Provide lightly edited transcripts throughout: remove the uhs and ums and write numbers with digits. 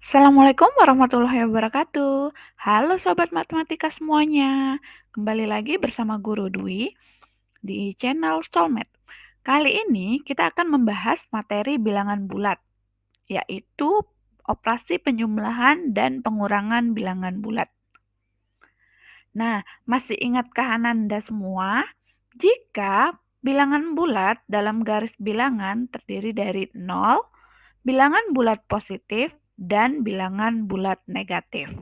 Assalamualaikum warahmatullahi wabarakatuh. Halo Sobat Matematika semuanya. Kembali lagi bersama Guru Dwi di channel Soulmate. Kali ini kita akan membahas materi bilangan bulat, yaitu operasi penjumlahan dan pengurangan bilangan bulat. Nah, masih ingatkah Ananda semua? Jika bilangan bulat dalam garis bilangan terdiri dari 0, bilangan bulat positif, dan bilangan bulat negatif.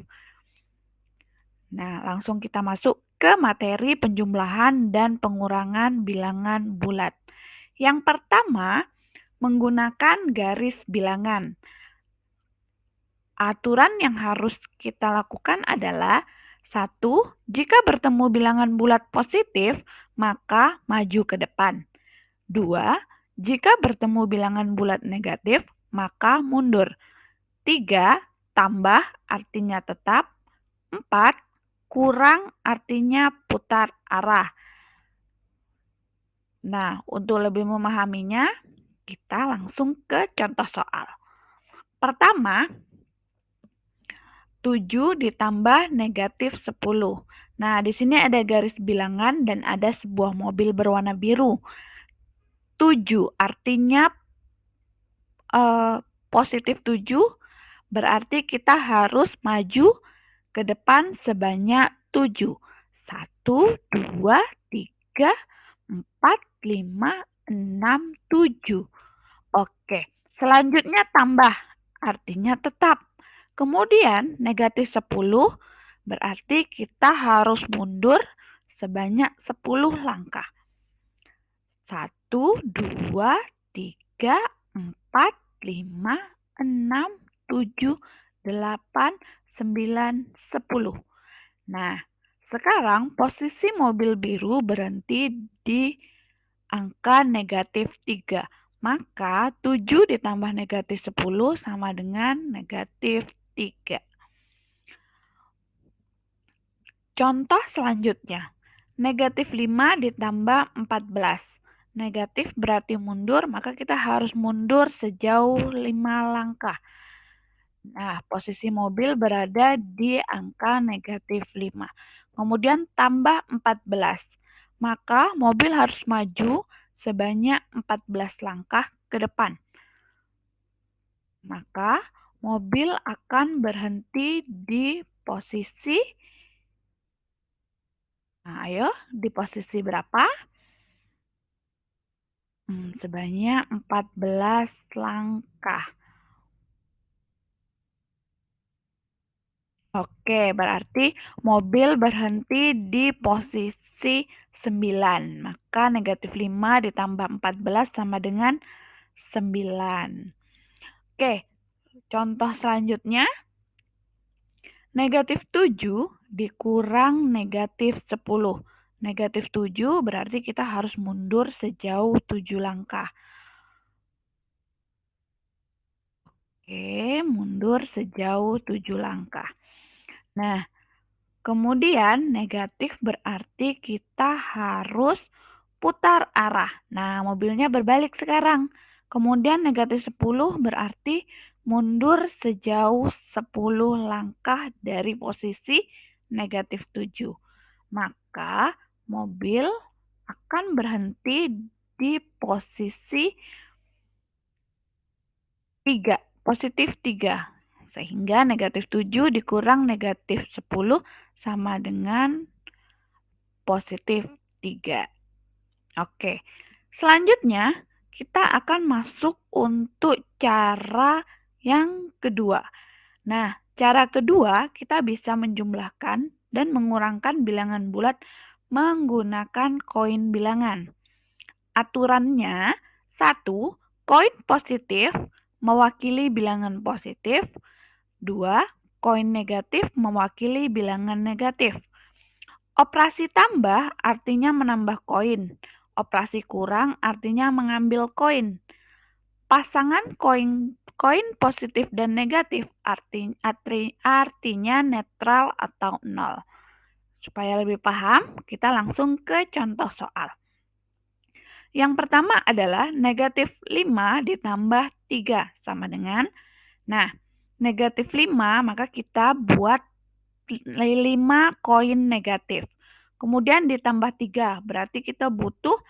Nah, langsung kita masuk ke materi penjumlahan dan pengurangan bilangan bulat. Yang pertama, menggunakan garis bilangan. Aturan yang harus kita lakukan adalah 1. Jika bertemu bilangan bulat positif, maka maju ke depan. 2. Jika bertemu bilangan bulat negatif, maka mundur. 3. Tambah artinya tetap. 4. Kurang artinya putar arah. Nah, untuk lebih memahaminya, kita langsung ke contoh soal. Pertama, 7 ditambah negatif 10. Nah, di sini ada garis bilangan dan ada sebuah mobil berwarna biru. 7 artinya positif 7, berarti kita harus maju ke depan sebanyak 7. 1, 2, 3, 4, 5, 6, 7. Oke, selanjutnya tambah, artinya tetap. Kemudian negatif 10, berarti kita harus mundur sebanyak 10 langkah. 1, 2, 3, 4, 5, 6, 7, 8, 9, 10. Nah, sekarang posisi mobil biru berhenti di angka negatif 3. Maka 7 ditambah negatif 10 sama dengan negatif 3. Contoh selanjutnya, negatif 5 ditambah 14. Negatif berarti mundur, maka kita harus mundur sejauh 5 langkah. Nah, posisi mobil berada di angka negatif 5. Kemudian tambah 14. Maka mobil harus maju sebanyak 14 langkah ke depan. Maka mobil akan berhenti di posisi, nah ayo, di posisi berapa? Sebanyak 14 langkah. Oke, berarti mobil berhenti di posisi 9. Maka negatif 5 ditambah 14 sama dengan 9. Oke, contoh selanjutnya. Negatif 7 dikurang negatif 10. Negatif 7 berarti kita harus mundur sejauh 7 langkah. Oke, mundur sejauh 7 langkah. Nah, kemudian negatif berarti kita harus putar arah. Nah, mobilnya berbalik sekarang. Kemudian negatif 10 berarti mundur sejauh 10 langkah dari posisi negatif 7. Maka mobil akan berhenti di posisi 3, positif 3. Sehingga negatif 7 dikurang negatif 10 sama dengan positif 3. Oke, selanjutnya kita akan masuk untuk cara yang kedua. Nah, cara kedua kita bisa menjumlahkan dan mengurangkan bilangan bulat menggunakan koin bilangan. Aturannya, 1. Koin positif mewakili bilangan positif. 2. Koin negatif mewakili bilangan negatif. Operasi tambah artinya menambah koin. Operasi kurang artinya mengambil koin. Pasangan koin positif dan negatif artinya netral atau nol. Supaya lebih paham, kita langsung ke contoh soal. Yang pertama adalah negatif 5 ditambah 3 sama dengan, nah, negatif 5, maka kita buat 5 koin negatif. Kemudian ditambah 3, berarti kita butuh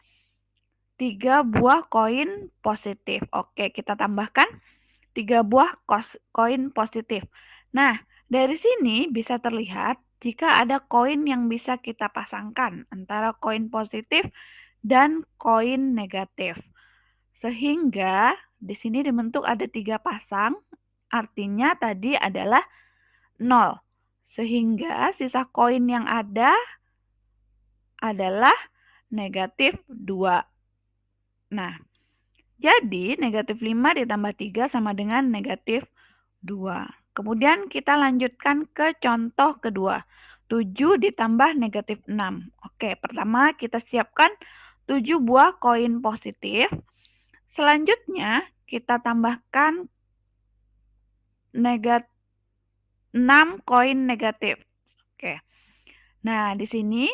3 buah koin positif. Oke, kita tambahkan 3 buah koin positif. Nah, dari sini bisa terlihat jika ada koin yang bisa kita pasangkan antara koin positif dan koin negatif. Sehingga di sini dibentuk ada 3 pasang, artinya tadi adalah 0. Sehingga sisa koin yang ada adalah negatif 2. Nah, jadi negatif 5 ditambah 3 sama dengan negatif 2. Kemudian kita lanjutkan ke contoh kedua. 7 ditambah negatif 6. Oke, pertama kita siapkan 7 buah koin positif. Selanjutnya kita tambahkan 6 koin negatif. Oke. Nah, di sini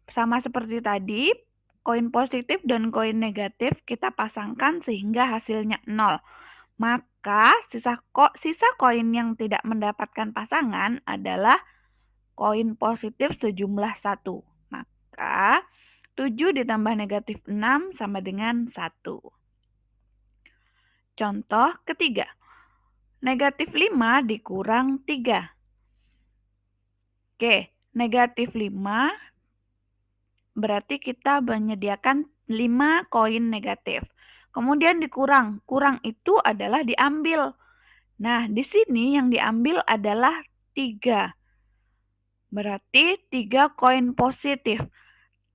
sama seperti tadi, koin positif dan koin negatif kita pasangkan sehingga hasilnya 0. Maka sisa koin yang tidak mendapatkan pasangan adalah koin positif sejumlah 1. Maka 7 ditambah negatif 6 sama dengan 1. Contoh ketiga. Negatif 5 dikurang 3. Oke, negatif 5 berarti kita menyediakan 5 koin negatif. Kemudian dikurang. Kurang itu adalah diambil. Nah, di sini yang diambil adalah 3. Berarti 3 koin positif.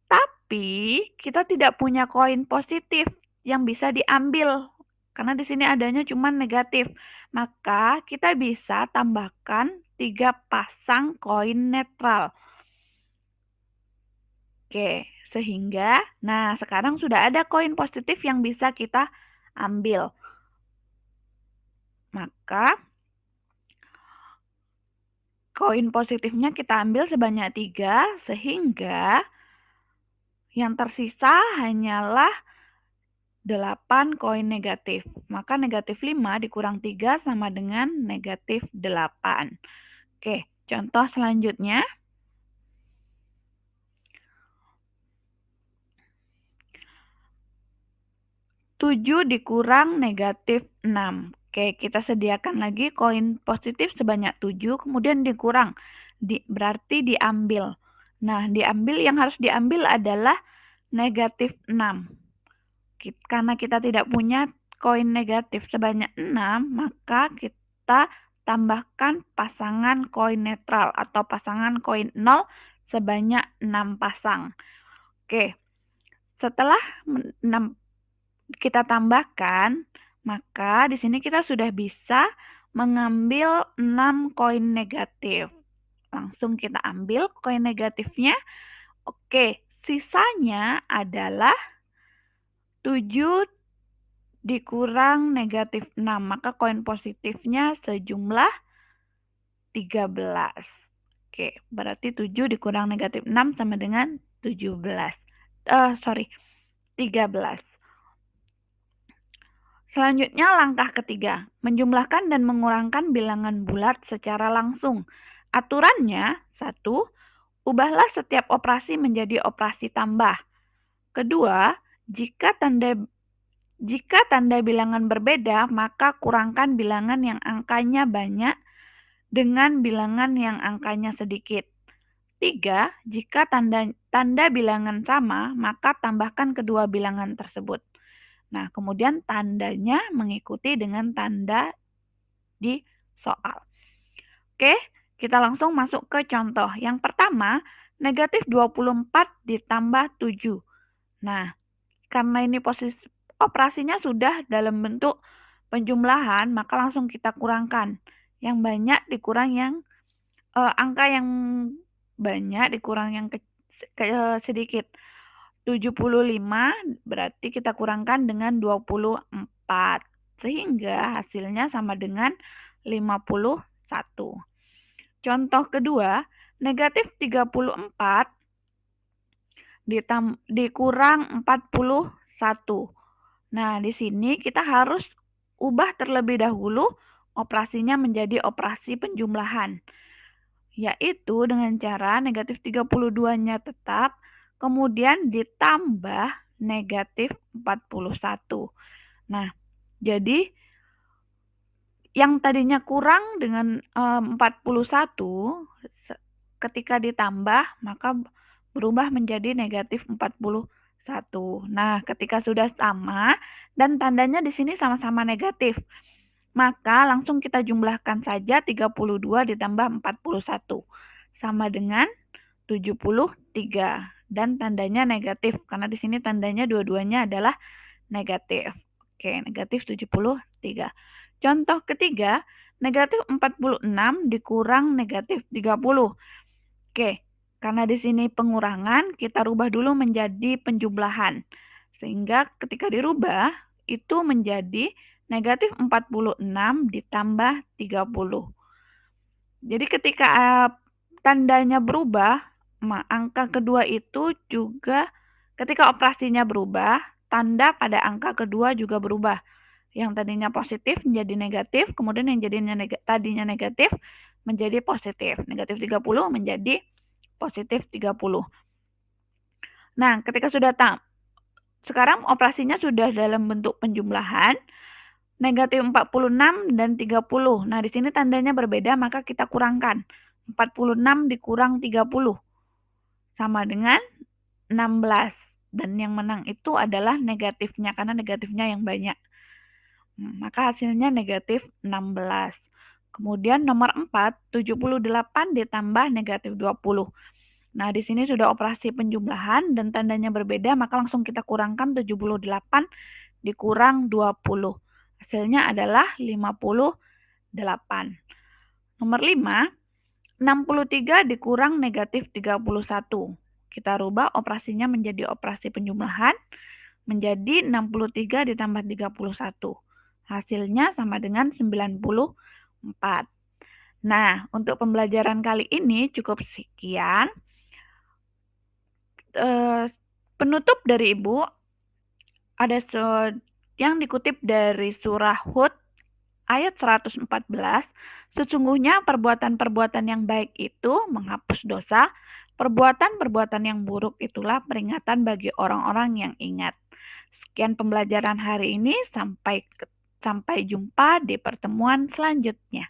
Tapi kita tidak punya koin positif yang bisa diambil. Karena di sini adanya cuma negatif. Maka kita bisa tambahkan 3 pasang koin netral. Oke, sehingga, nah sekarang sudah ada koin positif yang bisa kita ambil. Maka, koin positifnya kita ambil sebanyak 3, sehingga yang tersisa hanyalah 8 koin negatif. Maka negatif 5 dikurang 3 sama dengan negatif 8. Oke, contoh selanjutnya. 7 dikurang negatif 6. Oke, kita sediakan lagi koin positif sebanyak 7, kemudian dikurang. Berarti diambil. Nah, yang harus diambil adalah negatif 6. Karena kita tidak punya koin negatif sebanyak 6, maka kita tambahkan pasangan koin netral atau pasangan koin 0 sebanyak 6 pasang. Oke, setelah 6 kita tambahkan, maka di sini kita sudah bisa mengambil 6 koin negatif. Langsung kita ambil koin negatifnya. Oke, sisanya adalah 7 dikurang negatif 6. Maka koin positifnya sejumlah 13. Oke, berarti 7 dikurang negatif 6 sama dengan 13. Selanjutnya langkah ketiga, menjumlahkan dan mengurangkan bilangan bulat secara langsung. Aturannya, 1. Ubahlah setiap operasi menjadi operasi tambah. Kedua, jika tanda bilangan berbeda, maka kurangkan bilangan yang angkanya banyak dengan bilangan yang angkanya sedikit. 3. Jika tanda bilangan sama, maka tambahkan kedua bilangan tersebut. Nah, kemudian tandanya mengikuti dengan tanda di soal. Oke, kita langsung masuk ke contoh. Yang pertama, negatif 24 ditambah 7. Nah, karena ini posisi operasinya sudah dalam bentuk penjumlahan, maka langsung kita kurangkan. Yang banyak dikurang yang angka yang banyak dikurang yang sedikit. 75 berarti kita kurangkan dengan 24. Sehingga hasilnya sama dengan 51. Contoh kedua, negatif 34 dikurang 41. Nah, di sini kita harus ubah terlebih dahulu operasinya menjadi operasi penjumlahan, yaitu dengan cara negatif 32-nya tetap, kemudian ditambah negatif 41. Nah, jadi yang tadinya kurang dengan 41, ketika ditambah maka berubah menjadi negatif 41. Nah, ketika sudah sama dan tandanya di sini sama-sama negatif, maka langsung kita jumlahkan saja 32 ditambah 41 sama dengan 73 dan tandanya negatif karena di sini tandanya dua-duanya adalah negatif. Oke, negatif 73. Contoh ketiga, negatif 46 dikurang negatif 30. Oke, karena di sini pengurangan, kita rubah dulu menjadi penjumlahan. Sehingga ketika dirubah, itu menjadi negatif 46 ditambah 30. Jadi ketika tandanya berubah, angka kedua itu juga ketika operasinya berubah, tanda pada angka kedua juga berubah. Yang tadinya positif menjadi negatif, kemudian yang tadinya negatif menjadi positif. Negatif 30 menjadi positif 30. Nah, ketika sudah sekarang operasinya sudah dalam bentuk penjumlahan, negatif 46 dan 30. Nah, di sini tandanya berbeda, maka kita kurangkan. 46 dikurang 30 sama dengan 16. Dan yang menang itu adalah negatifnya, karena negatifnya yang banyak. Maka hasilnya negatif 16. Kemudian nomor 4, 78 ditambah negatif 20. Nah, di sini sudah operasi penjumlahan dan tandanya berbeda, maka langsung kita kurangkan 78 dikurang 20. Hasilnya adalah 58. Nomor 5, 63 dikurang negatif 31. Kita rubah operasinya menjadi operasi penjumlahan menjadi 63 ditambah 31. Hasilnya sama dengan 94. Nah, untuk pembelajaran kali ini cukup sekian. Penutup dari Ibu ada yang dikutip dari surah Hud ayat 114. Sesungguhnya perbuatan-perbuatan yang baik itu menghapus dosa, perbuatan-perbuatan yang buruk itulah peringatan bagi orang-orang yang ingat. Sekian pembelajaran hari ini, sampai jumpa di pertemuan selanjutnya.